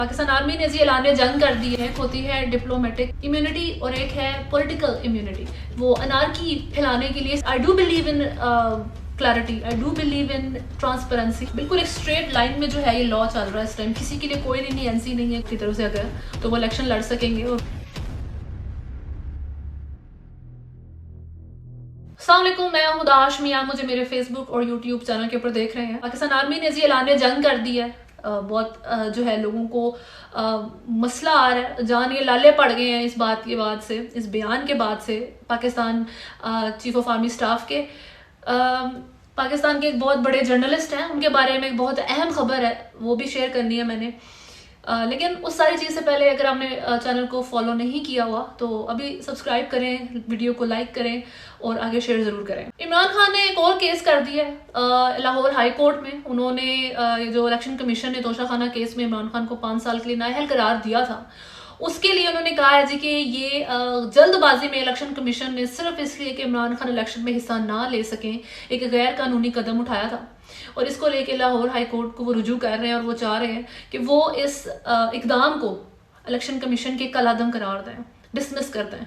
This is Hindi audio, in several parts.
पाकिस्तान आर्मी ने जी ऐलान जंग कर दी है। एक होती है डिप्लोमेटिक इम्यूनिटी और एक है पॉलिटिकल इम्यूनिटी। वो अनार्की फैलाने के लिए I do believe in clarity, I do believe in transparency. बिल्कुल एक स्ट्रेट लाइन में जो है ये लॉ चल रहा है इस टाइम। किसी के लिए कोई नहीं, एनसी नहीं है की तरफ से अगर तो वो इलेक्शन लड़ सकेंगे। और अस्सलामुअलैकुम, मैं हूं दाश मियां। मुझे मेरे फेसबुक और यूट्यूब चैनल के ऊपर देख रहे हैं। पाकिस्तान आर्मी ने जी ऐलान जंग कर दी है। बहुत जो है लोगों को मसला आ रहा है, जान ये लाले पड़ गए हैं इस बात के बाद से, इस बयान के बाद से Pakistan chief of army staff के। पाकिस्तान के एक बहुत बड़े जर्नलिस्ट हैं, उनके बारे में एक बहुत अहम खबर है, वो भी शेयर करनी है मैंने। लेकिन उस सारी चीज़ से पहले अगर आपने चैनल को फॉलो नहीं किया हुआ तो अभी सब्सक्राइब करें, वीडियो को लाइक करें और आगे शेयर ज़रूर करें। इमरान खान ने एक और केस कर दिया है लाहौर हाई कोर्ट में। उन्होंने जो इलेक्शन कमीशन ने तोशाखाना केस में इमरान खान को 5 साल के लिए नाअहल करार दिया था, उसके लिए उन्होंने कहा है जी कि ये जल्दबाजी में इलेक्शन कमीशन ने सिर्फ इसलिए कि इमरान खान इलेक्शन में हिस्सा ना ले सकें एक गैर कानूनी कदम उठाया था। और इसको लेके लाहौर हाई कोर्ट को वो रुजू कर रहे हैं और वो चाह रहे हैं कि वो इस इकदाम को इलेक्शन कमीशन के कलादम करार दें, डिसमिस कर दें।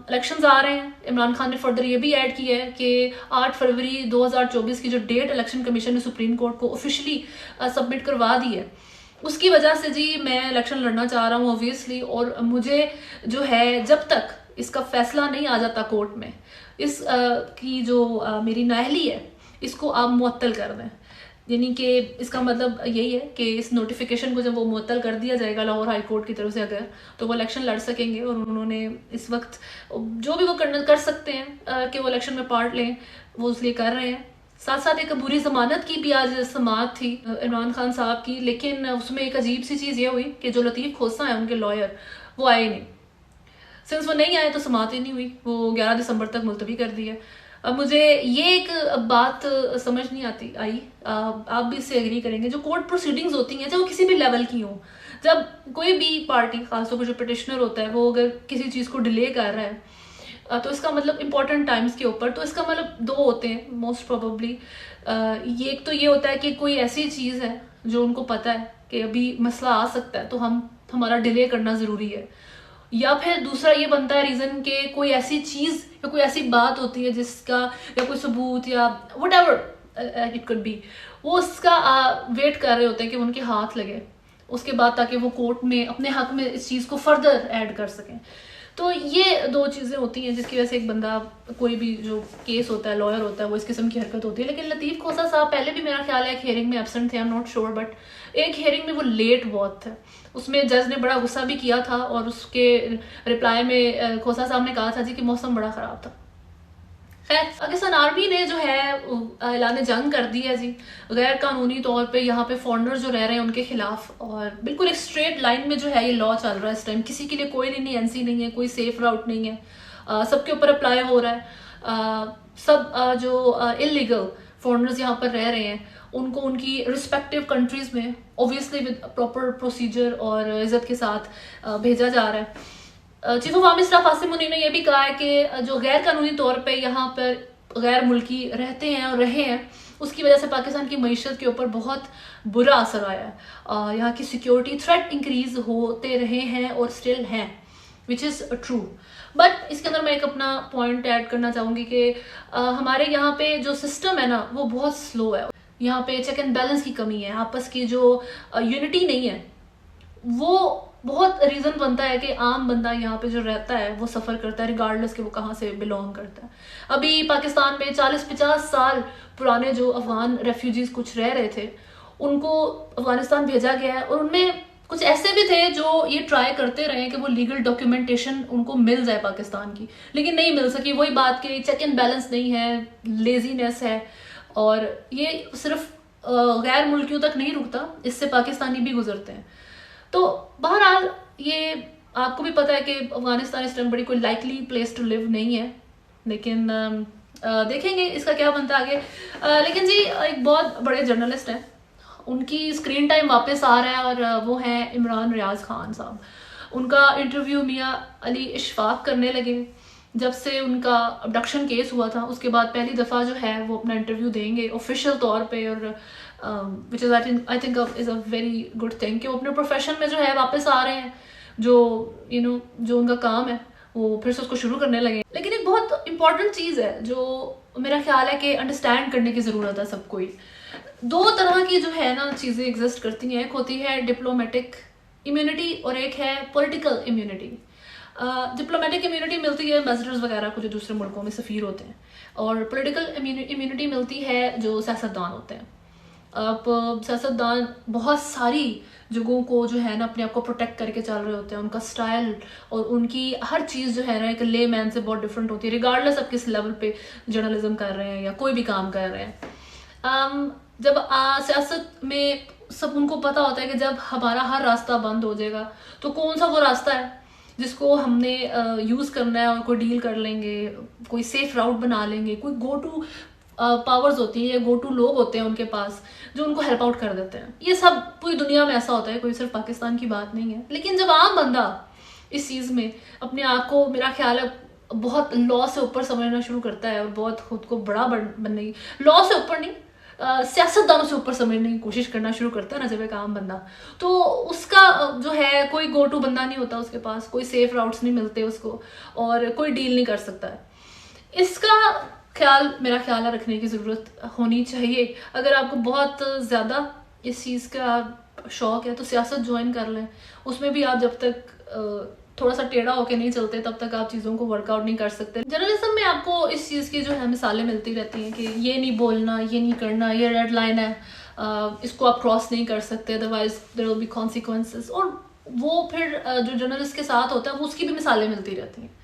इलेक्शंस आ रहे हैं। इमरान खान ने फर्दर ये भी ऐड किया है कि 8 फरवरी 2024 की जो डेट इलेक्शन कमीशन ने सुप्रीम कोर्ट को ऑफिशियली सबमिट करवा दी है, उसकी वजह से जी मैं इलेक्शन लड़ना चाह रहा हूँ ऑब्वियसली। और मुझे जो है जब तक इसका फैसला नहीं आ जाता कोर्ट में, इस की जो मेरी नाअहली है इसको आप मुअत्तल कर दें। यानी कि इसका मतलब यही है कि इस नोटिफिकेशन को जब वो मुअत्तल कर दिया जाएगा लाहौर हाई कोर्ट की तरफ से अगर, तो वो इलेक्शन लड़ सकेंगे। और उन्होंने इस वक्त जो भी वो कर सकते हैं कि वो इलेक्शन में पार्ट लें, वो इसलिए कर रहे हैं। साथ साथ एक बुरी जमानत की भी आज समाअत थी इमरान खान साहब की, लेकिन उसमें एक अजीब सी चीज़ ये हुई कि जो लतीफ़ खोसा है उनके लॉयर, वो आए नहीं। सिंस वो नहीं आए तो समाअत ही नहीं हुई, वो 11 दिसंबर तक मुलतवी कर दी है। अब मुझे ये एक बात समझ नहीं आई, आप भी इससे एग्री करेंगे, जो कोर्ट प्रोसीडिंग्स होती हैं चाहे वो किसी भी लेवल की हो, जब कोई भी पार्टी, खासतौर पर जो पिटिशनर होता है, वो अगर किसी चीज़ को डिले कर रहा है तो इसका मतलब इंपॉर्टेंट टाइम्स के ऊपर, तो इसका मतलब 2 होते हैं मोस्ट प्रोबेबली। ये एक तो ये होता है कि कोई ऐसी चीज़ है जो उनको पता है कि अभी मसला आ सकता है तो हमारा डिले करना ज़रूरी है, या फिर दूसरा ये बनता है रीज़न कि कोई ऐसी चीज़ या कोई ऐसी बात होती है जिसका, या कोई सबूत या what ever it could be, वो उसका वेट कर रहे होते हैं कि उनके हाथ लगे उसके बाद, ताकि वो कोर्ट में अपने हक में इस चीज़ को फर्दर ऐड कर सकें। तो ये 2 चीज़ें होती हैं जिसकी वजह से एक बंदा, कोई भी जो केस होता है, लॉयर होता है, वो इस किस्म की हरकत होती है। लेकिन लतीफ़ खोसा साहब पहले भी मेरा ख्याल है एक हियरिंग में एब्सेंट थे, I am not sure, but एक हियरिंग में वो लेट बहुत थे। उसमें जज ने बड़ा गुस्सा भी किया था और उसके रिप्लाई में खोसा साहब ने कहा था जी कि मौसम बड़ा ख़राब था। खैर, पाकिस्तान आर्मी ने जो है ऐलान जंग कर दी है जी गैर कानूनी तौर पे यहाँ पे फॉरेनर जो रह रहे हैं उनके खिलाफ। और बिल्कुल एक स्ट्रेट लाइन में जो है ये लॉ चल रहा है इस टाइम। किसी के लिए कोई नहीं, एनसी नहीं है, कोई सेफ राउट नहीं है, सबके ऊपर अप्लाई हो रहा है। सब जो इलीगल फॉरेनर्स यहाँ पर रह रहे हैं उनको उनकी रिस्पेक्टिव कंट्रीज में ऑब्वियसली विद प्रॉपर प्रोसीजर और इज्जत के साथ भेजा जा रहा है। Chief of army staff Asim Munir ने यह भी कहा है कि जो गैर कानूनी तौर पे यहाँ पर गैर मुल्की रहते हैं और रहे हैं, उसकी वजह से पाकिस्तान की मईशत के ऊपर बहुत बुरा असर आया है। यहाँ की सिक्योरिटी थ्रेट इंक्रीज होते रहे हैं और स्टिल हैं, विच इज़ ट्रू। बट इसके अंदर मैं एक अपना पॉइंट ऐड करना चाहूँगी कि हमारे यहाँ पे जो सिस्टम है ना वो बहुत स्लो है। यहाँ पे चेक एंड बैलेंस की कमी है, आपस की जो यूनिटी नहीं है, वो बहुत रीज़न बनता है कि आम बंदा यहाँ पे जो रहता है वो सफ़र करता है रिगार्डलेस कि वो कहाँ से बिलोंग करता है। अभी पाकिस्तान में 40-50 साल पुराने जो अफगान रेफ्यूजीज कुछ रह रहे थे उनको अफगानिस्तान भेजा गया है, और उनमें कुछ ऐसे भी थे जो ये ट्राई करते रहे कि वो लीगल डॉक्यूमेंटेशन उनको मिल जाए पाकिस्तान की, लेकिन नहीं मिल सकी। वही बात कि चेक एंड बैलेंस नहीं है, लेजीनेस है, और ये सिर्फ गैर मुल्कियों तक नहीं रुकता, इससे पाकिस्तानी भी गुजरते हैं। तो बहरहाल ये आपको भी पता है कि अफगानिस्तान इस टाइम बड़ी कोई लाइकली प्लेस टू लिव नहीं है, लेकिन देखेंगे इसका क्या बनता है आगे। लेकिन जी एक बहुत बड़े जर्नलिस्ट हैं, उनकी स्क्रीन टाइम वापस आ रहा है और वो हैं इमरान रियाज खान साहब। उनका इंटरव्यू मियाँ अली इशफाक करने लगे। जब से उनका अबडक्शन केस हुआ था उसके बाद पहली दफ़ा जो है वो अपना इंटरव्यू देंगे ऑफिशियल तौर पे, और विच is I think is a very good thing कि वो अपने प्रोफेशन में जो है वापस आ रहे हैं, जो जो उनका काम है वो फिर से उसको शुरू करने लगे। लेकिन एक बहुत इंपॉर्टेंट चीज़ है जो मेरा ख्याल है कि अंडरस्टैंड करने की ज़रूरत है सबको ही। दो तरह की जो है ना चीज़ें एग्जिस्ट करती हैं, एक होती है डिप्लोमेटिक इम्यूनिटी और एक है पॉलिटिकल इम्यूनिटी। डिप्लोमेटिक इम्यूनिटी मिलती है एम्बेसडर्स वगैरह को जो दूसरे मुल्कों में सफ़ीर होते हैं, और पॉलिटिकल इम्यूनिटी मिलती है जो सियासतदान होते हैं। अब सियासतदान बहुत सारी जगहों को जो है ना अपने आप को प्रोटेक्ट करके चल रहे होते हैं, उनका स्टाइल और उनकी हर चीज़ जो है ना एक ले मैन से बहुत डिफरेंट होती है, रिगार्डलेस अब किस लेवल पे जर्नलिज्म कर रहे हैं या कोई भी काम कर रहे हैं। जब सियासत में सब उनको पता होता है कि जब हमारा हर रास्ता बंद हो जाएगा तो कौन सा वो रास्ता है जिसको हमने यूज़ करना है और कोई डील कर लेंगे, कोई सेफ राउट बना लेंगे, कोई गो टू पावर्स होती है या गो टू लोग होते हैं उनके पास जो उनको हेल्प आउट कर देते हैं। ये सब पूरी दुनिया में ऐसा होता है, कोई सिर्फ पाकिस्तान की बात नहीं है। लेकिन जब आम बंदा इस चीज़ में अपने आप को मेरा ख्याल है बहुत लॉ से ऊपर समझना शुरू करता है और बहुत खुद को बड़ा बनने की, लॉ से ऊपर नहीं सियासतदानों से ऊपर समझने की कोशिश करना शुरू करता है ना जब एक आम बंदा, तो उसका जो है कोई गो टू बंदा नहीं होता उसके पास, कोई सेफ राउट्स नहीं मिलते उसको और कोई डील नहीं कर सकता है। इसका ख्याल मेरा ख्याल है रखने की ज़रूरत होनी चाहिए। अगर आपको बहुत ज़्यादा इस चीज़ का शौक है तो सियासत ज्वाइन कर लें, उसमें भी आप जब तक थोड़ा सा टेढ़ा होके नहीं चलते तब तक आप चीज़ों को वर्कआउट नहीं कर सकते। जर्नलिज्म में आपको इस चीज़ की जो है मिसालें मिलती रहती हैं कि ये नहीं बोलना, ये नहीं करना, ये रेड लाइन है, इसको आप क्रॉस नहीं कर सकते, otherwise there will be consequences. और वो फिर जो जर्नलिस्ट के साथ होता है वो उसकी भी मिसालें मिलती रहती हैं।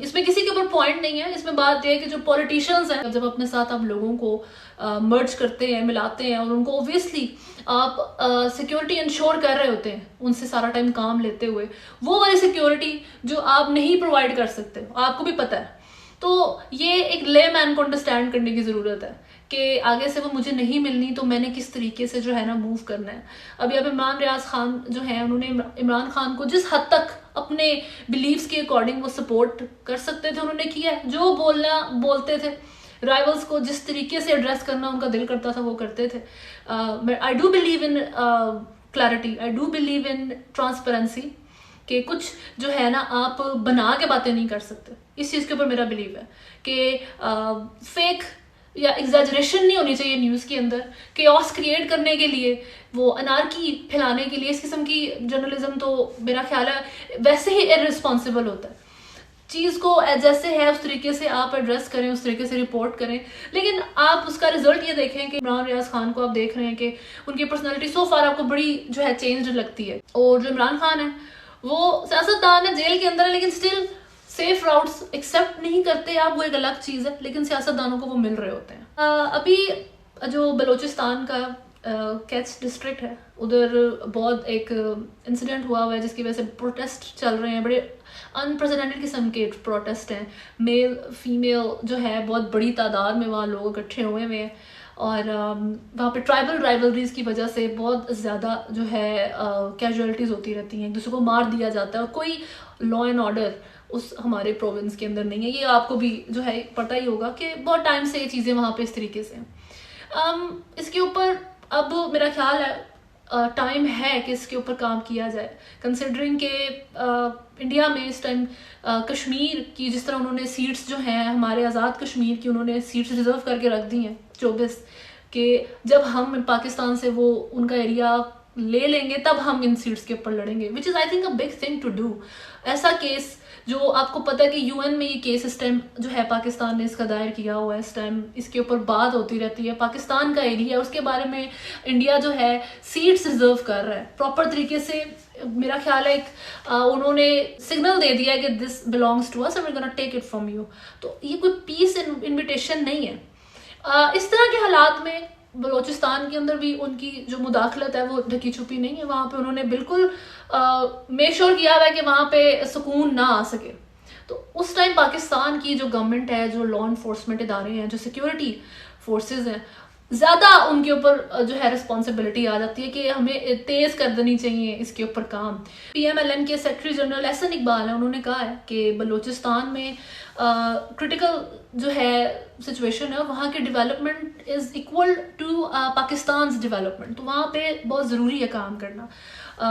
इसमें किसी के ऊपर पॉइंट नहीं है, इसमें बात यह है कि जो पॉलिटिशियंस हैं जब अपने साथ आप लोगों को मर्ज करते हैं, मिलाते हैं और उनको ऑब्वियसली आप सिक्योरिटी इंश्योर कर रहे होते हैं उनसे सारा टाइम काम लेते हुए, वो वाली सिक्योरिटी जो आप नहीं प्रोवाइड कर सकते आपको भी पता है, तो ये एक ले मैन को अंडरस्टैंड करने की ज़रूरत है कि आगे से वो मुझे नहीं मिलनी तो मैंने किस तरीके से जो है ना मूव करना है। अभी अब इमरान रियाज खान जो है उन्होंने इमरान खान को जिस हद तक अपने बिलीव्स के अकॉर्डिंग वो सपोर्ट कर सकते थे उन्होंने किया है, जो बोलते थे, राइवल्स को जिस तरीके से एड्रेस करना उनका दिल करता था वो करते थे। I do believe in clarity, I do believe in transparency कि कुछ जो है ना आप बना के बातें नहीं कर सकते। इस चीज़ के ऊपर मेरा बिलीव है कि फेक या एग्जैजरेशन नहीं होनी चाहिए न्यूज़ के अंदर, केओस क्रिएट करने के लिए, वो अनार्की फैलाने के लिए। इस किस्म की जर्नलिज्म तो मेरा ख्याल है वैसे ही इररिस्पॉन्सिबल होता है। चीज़ को जैसे है उस तरीके से आप एड्रेस करें, उस तरीके से रिपोर्ट करें, लेकिन आप उसका रिजल्ट ये देखें कि इमरान रियाज खान को आप देख रहे हैं कि उनकी पर्सनैलिटी सो फार आपको बड़ी जो है चेंज लगती है। और जो इमरान खान है वो सियासतदान है, जेल के अंदर है, लेकिन स्टिल सेफ राउट्स एक्सेप्ट नहीं करते आप, वो एक अलग चीज़ है, लेकिन सियासतदानों को वो मिल रहे होते हैं। अभी जो बलोचिस्तान का कैच डिस्ट्रिक्ट है उधर बहुत एक इंसिडेंट हुआ है जिसकी वजह से प्रोटेस्ट चल रहे हैं, बड़े अनप्रेसिडेंटेड किस्म के प्रोटेस्ट हैं। मेल फीमेल जो है बहुत बड़ी तादाद में वहाँ लोग इकट्ठे हुए हुए हैं और वहाँ पे ट्राइबल राइवलरीज की वजह से बहुत ज़्यादा जो है कैजुअलिटीज़ होती रहती हैं, एक दूसरे को मार दिया जाता है और कोई लॉ एंड ऑर्डर उस हमारे प्रोविंस के अंदर नहीं है। ये आपको भी जो है पता ही होगा कि बहुत टाइम से ये चीज़ें वहाँ पे इस तरीके से हैं। इसके ऊपर अब मेरा ख्याल है टाइम है कि इसके ऊपर काम किया जाए, कंसिडरिंग के इंडिया में इस टाइम कश्मीर की जिस तरह उन्होंने सीट्स जो हैं हमारे आज़ाद कश्मीर की उन्होंने सीट्स रिजर्व करके रख दी हैं 24, कि जब हम पाकिस्तान से वो उनका एरिया ले लेंगे तब हम इन सीट्स के ऊपर लड़ेंगे, which is I think a big thing to do. ऐसा केस जो आपको पता है कि यूएन में ये केस इस टाइम जो है पाकिस्तान ने इसका दायर किया हुआ है, इस टाइम इसके ऊपर बात होती रहती है, पाकिस्तान का एरिया उसके बारे में इंडिया जो है सीट्स रिजर्व कर रहा है प्रॉपर तरीके से। मेरा ख्याल है उन्होंने सिग्नल दे दिया है कि this belongs to us and we are gonna take it from you. तो ये कोई पीस इन्विटेशन नहीं है। इस तरह के हालात में बलोचिस्तान के अंदर भी उनकी जो मुदाखलत है वो ढकी छुपी नहीं है, वहाँ पे उन्होंने बिल्कुल मेक श्योर किया हुआ है कि वहाँ पे सुकून ना आ सके। तो उस टाइम पाकिस्तान की जो गवर्नमेंट है, जो लॉ इन्फोर्समेंट इदारे हैं, जो सिक्योरिटी फोर्सेस हैं, ज़्यादा उनके ऊपर जो है रिस्पॉन्सिबिलिटी आ जाती है कि हमें तेज़ कर देनी चाहिए इसके ऊपर काम। PMLN के सेक्रेटरी जनरल एहसन इकबाल हैं, उन्होंने कहा है कि बलूचिस्तान में क्रिटिकल जो है सिचुएशन है, वहाँ की development is equal to Pakistan development, तो वहाँ पे बहुत ज़रूरी है काम करना।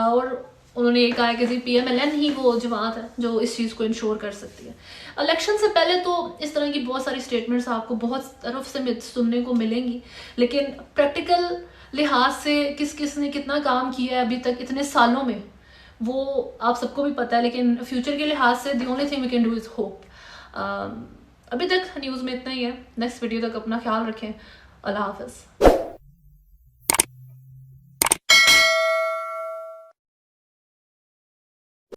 और उन्होंने ये कहा है कि जी PMLN ही वो जमात है जो इस चीज़ को इंश्योर कर सकती है। इलेक्शन से पहले तो इस तरह की बहुत सारी स्टेटमेंट्स आपको बहुत तरफ से सुनने को मिलेंगी, लेकिन प्रैक्टिकल लिहाज से किस किस ने कितना काम किया है अभी तक इतने सालों में, वो आप सबको भी पता है। लेकिन फ्यूचर के लिहाज से the only thing we can do is hope. अभी तक न्यूज़ में इतना ही है। नेक्स्ट वीडियो तक अपना ख्याल रखें। अल्लाह हाफ़िज़।